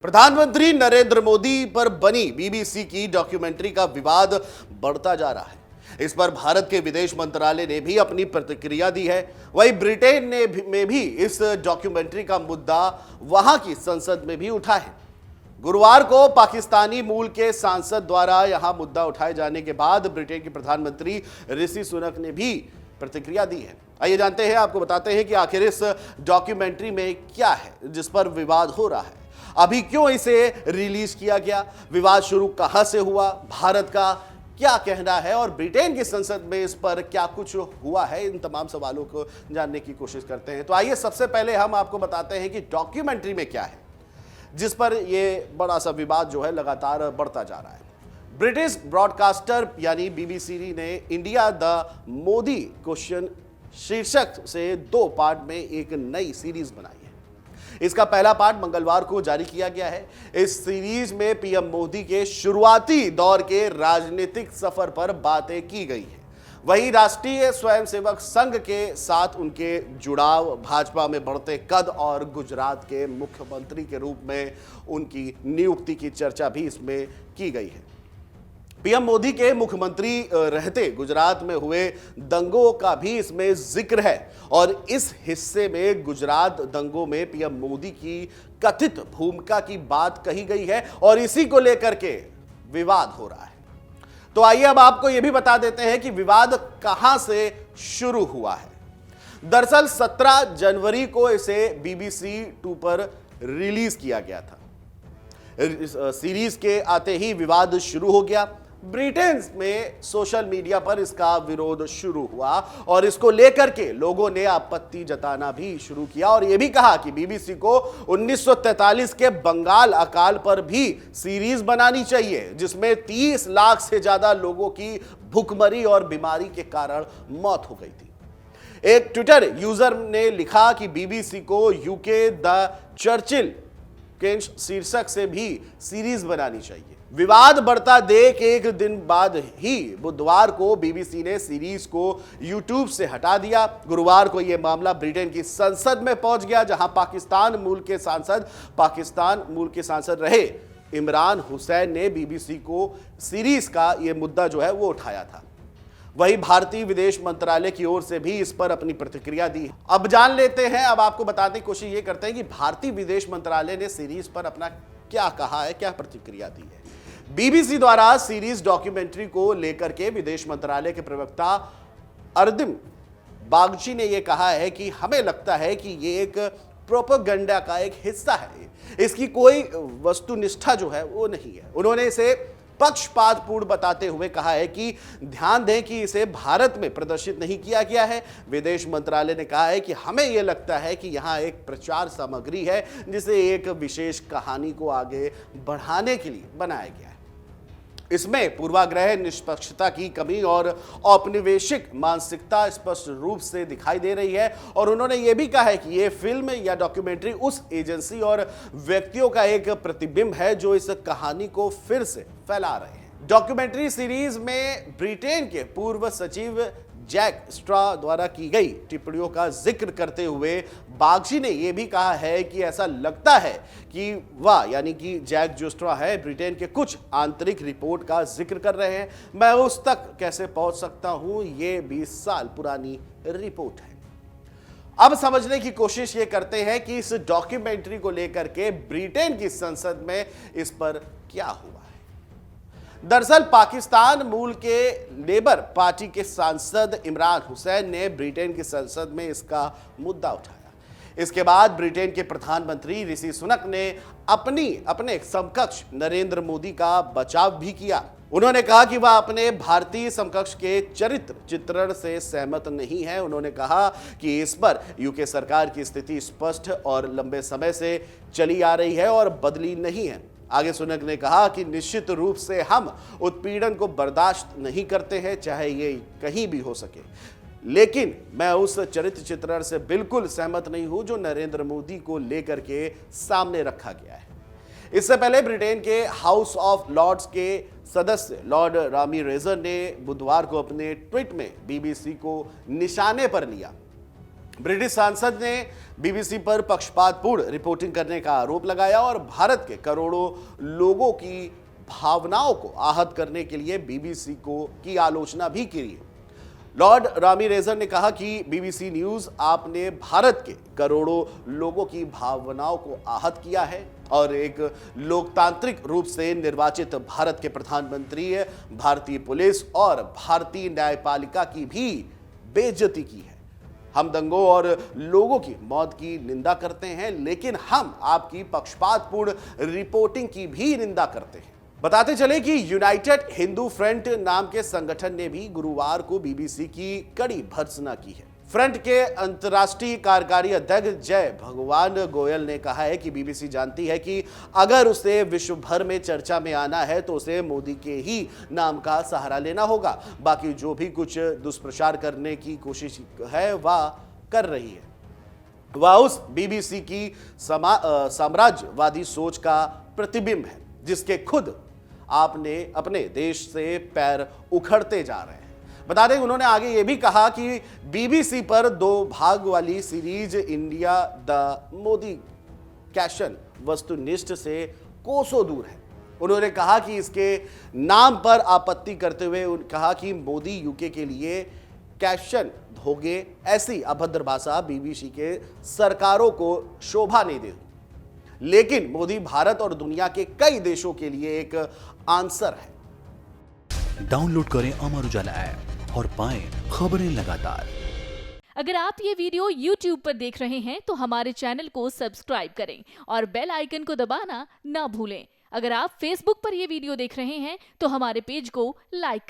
प्रधानमंत्री नरेंद्र मोदी पर बनी बीबीसी की डॉक्यूमेंट्री का विवाद बढ़ता जा रहा है। इस पर भारत के विदेश मंत्रालय ने भी अपनी प्रतिक्रिया दी है। वहीं ब्रिटेन में भी इस डॉक्यूमेंट्री का मुद्दा वहां की संसद में भी उठा है। गुरुवार को पाकिस्तानी मूल के सांसद द्वारा यहां मुद्दा उठाए जाने के बाद ब्रिटेन के प्रधानमंत्री ऋषि सुनक ने भी प्रतिक्रिया दी है। आइए जानते हैं, आपको बताते हैं कि आखिर इस डॉक्यूमेंट्री में क्या है जिस पर विवाद हो रहा है, अभी क्यों इसे रिलीज किया गया, विवाद शुरू कहां से हुआ, भारत का क्या कहना है और ब्रिटेन की संसद में इस पर क्या कुछ हुआ है। इन तमाम सवालों को जानने की कोशिश करते हैं। तो आइए सबसे पहले हम आपको बताते हैं कि डॉक्यूमेंट्री में क्या है जिस पर यह बड़ा सा विवाद जो है लगातार बढ़ता जा रहा है। ब्रिटिश ब्रॉडकास्टर यानी बीबीसी ने इंडिया द मोदी क्वेश्चन शीर्षक से 2 पार्ट में एक नई सीरीज बनाई है। इसका पहला पार्ट मंगलवार को जारी किया गया है। इस सीरीज में पीएम मोदी के शुरुआती दौर के राजनीतिक सफर पर बातें की गई है। वहीं राष्ट्रीय स्वयंसेवक संघ के साथ उनके जुड़ाव, भाजपा में बढ़ते कद और गुजरात के मुख्यमंत्री के रूप में उनकी नियुक्ति की चर्चा भी इसमें की गई है। पीएम मोदी के मुख्यमंत्री रहते गुजरात में हुए दंगों का भी इसमें जिक्र है और इस हिस्से में गुजरात दंगों में पीएम मोदी की कथित भूमिका की बात कही गई है और इसी को लेकर के विवाद हो रहा है। तो आइए अब आपको यह भी बता देते हैं कि विवाद कहां से शुरू हुआ है। दरअसल 17 जनवरी को इसे BBC 2 पर रिलीज किया गया था। सीरीज के आते ही विवाद शुरू हो गया। ब्रिटेन में सोशल मीडिया पर इसका विरोध शुरू हुआ और इसको लेकर के लोगों ने आपत्ति जताना भी शुरू किया और यह भी कहा कि बीबीसी को 1943 के बंगाल अकाल पर भी सीरीज बनानी चाहिए जिसमें 30 लाख से ज्यादा लोगों की भूखमरी और बीमारी के कारण मौत हो गई थी। एक ट्विटर यूजर ने लिखा कि बीबीसी को यूके द चर्चिल के शीर्षक से भी सीरीज बनानी चाहिए। विवाद बढ़ता देख एक दिन बाद ही बुधवार को बीबीसी ने सीरीज को यूट्यूब से हटा दिया। गुरुवार को यह मामला ब्रिटेन की संसद में पहुंच गया जहां पाकिस्तान मूल के सांसद रहे इमरान हुसैन ने बीबीसी को सीरीज का यह मुद्दा जो है वो उठाया था। वही भारतीय विदेश मंत्रालय की ओर से भी इस पर अपनी प्रतिक्रिया दी। अब जान लेते हैं, अब आपको बताने की कोशिश ये करते हैं कि भारतीय विदेश मंत्रालय ने सीरीज पर अपना क्या कहा है, क्या प्रतिक्रिया दी है। बीबीसी द्वारा सीरीज डॉक्यूमेंट्री को लेकर के विदेश मंत्रालय के प्रवक्ता अरदिम बागची ने यह कहा है कि हमें लगता है कि यह एक प्रोपेगेंडा का एक हिस्सा है, इसकी कोई वस्तुनिष्ठा जो है वो नहीं है। उन्होंने इसे पक्षपातपूर्ण बताते हुए कहा है कि ध्यान दें कि इसे भारत में प्रदर्शित नहीं किया गया है। विदेश मंत्रालय ने कहा है कि हमें यह लगता है कि यहां एक प्रचार सामग्री है जिसे एक विशेष कहानी को आगे बढ़ाने के लिए बनाया गया है। इसमें पूर्वाग्रह, निष्पक्षता की कमी और औपनिवेशिक मानसिकता स्पष्ट रूप से दिखाई दे रही है और उन्होंने यह भी कहा है कि यह फिल्म या डॉक्यूमेंट्री उस एजेंसी और व्यक्तियों का एक प्रतिबिंब है जो इस कहानी को फिर से फैला रहे हैं। डॉक्यूमेंट्री सीरीज में ब्रिटेन के पूर्व सचिव जैक स्ट्रॉ द्वारा की गई टिप्पणियों का जिक्र करते हुए बागची ने यह भी कहा है कि ऐसा लगता है कि वह यानी कि जैक जो स्ट्रॉ है ब्रिटेन के कुछ आंतरिक रिपोर्ट का जिक्र कर रहे हैं। मैं उस तक कैसे पहुंच सकता हूं, ये 20 साल पुरानी रिपोर्ट है। अब समझने की कोशिश ये करते हैं कि इस डॉक्यूमेंट्री को लेकर के ब्रिटेन की संसद में इस पर क्या हुआ। दरअसल पाकिस्तान मूल के लेबर पार्टी के सांसद इमरान हुसैन ने ब्रिटेन की संसद में इसका मुद्दा उठाया। इसके बाद ब्रिटेन के प्रधानमंत्री ऋषि सुनक ने अपने समकक्ष नरेंद्र मोदी का बचाव भी किया। उन्होंने कहा कि वह अपने भारतीय समकक्ष के चरित्र चित्रण से सहमत नहीं है। उन्होंने कहा कि इस पर यूके सरकार की स्थिति स्पष्ट और लंबे समय से चली आ रही है और बदली नहीं है। आगे सुनक ने कहा कि निश्चित रूप से हम उत्पीड़न को बर्दाश्त नहीं करते हैं, चाहे ये कहीं भी हो सके, लेकिन मैं उस चरित्र चित्रण से बिल्कुल सहमत नहीं हूं जो नरेंद्र मोदी को लेकर के सामने रखा गया है। इससे पहले ब्रिटेन के हाउस ऑफ लॉर्ड्स के सदस्य लॉर्ड रामी रेजर ने बुधवार को अपने ट्वीट में बीबीसी को निशाने पर लिया। ब्रिटिश सांसद ने बीबीसी पर पक्षपातपूर्ण रिपोर्टिंग करने का आरोप लगाया और भारत के करोड़ों लोगों की भावनाओं को आहत करने के लिए बीबीसी की आलोचना भी की है। लॉर्ड रामीरेजर ने कहा कि बीबीसी न्यूज आपने भारत के करोड़ों लोगों की भावनाओं को आहत किया है और एक लोकतांत्रिक रूप से निर्वाचित भारत के प्रधानमंत्री, भारतीय पुलिस और भारतीय न्यायपालिका की भी बेइज्जती की है। हम दंगों और लोगों की मौत की निंदा करते हैं, लेकिन हम आपकी पक्षपातपूर्ण रिपोर्टिंग की भी निंदा करते हैं। बताते चले कि यूनाइटेड हिंदू फ्रंट नाम के संगठन ने भी गुरुवार को बीबीसी की कड़ी भर्त्सना की है। फ्रंट के अंतर्राष्ट्रीय कार्यकारी अध्यक्ष जय भगवान गोयल ने कहा है कि बीबीसी जानती है कि अगर उसे विश्व भर में चर्चा में आना है तो उसे मोदी के ही नाम का सहारा लेना होगा। बाकी जो भी कुछ दुष्प्रचार करने की कोशिश है वह कर रही है, वह उस बीबीसी की साम्राज्यवादी सोच का प्रतिबिंब है जिसके खुद आपने अपने देश से पैर उखड़ते जा रहे हैं। बता दें उन्होंने आगे यह भी कहा कि बीबीसी पर 2 भाग वाली सीरीज इंडिया द मोदी कैशन वस्तुनिष्ठ से कोसों दूर है। उन्होंने कहा कि इसके नाम पर आपत्ति करते हुए कहा कि मोदी यूके के लिए कैशन धोगे, ऐसी अभद्र भाषा बीबीसी के सरकारों को शोभा नहीं देती। लेकिन मोदी भारत और दुनिया के कई देशों के लिए एक आंसर है। डाउनलोड करें अमर उजाला ऐप और पाएं खबरें लगातार। अगर आप ये वीडियो YouTube पर देख रहे हैं तो हमारे चैनल को सब्सक्राइब करें और बेल आइकन को दबाना ना भूलें। अगर आप Facebook पर ये वीडियो देख रहे हैं तो हमारे पेज को लाइक करें।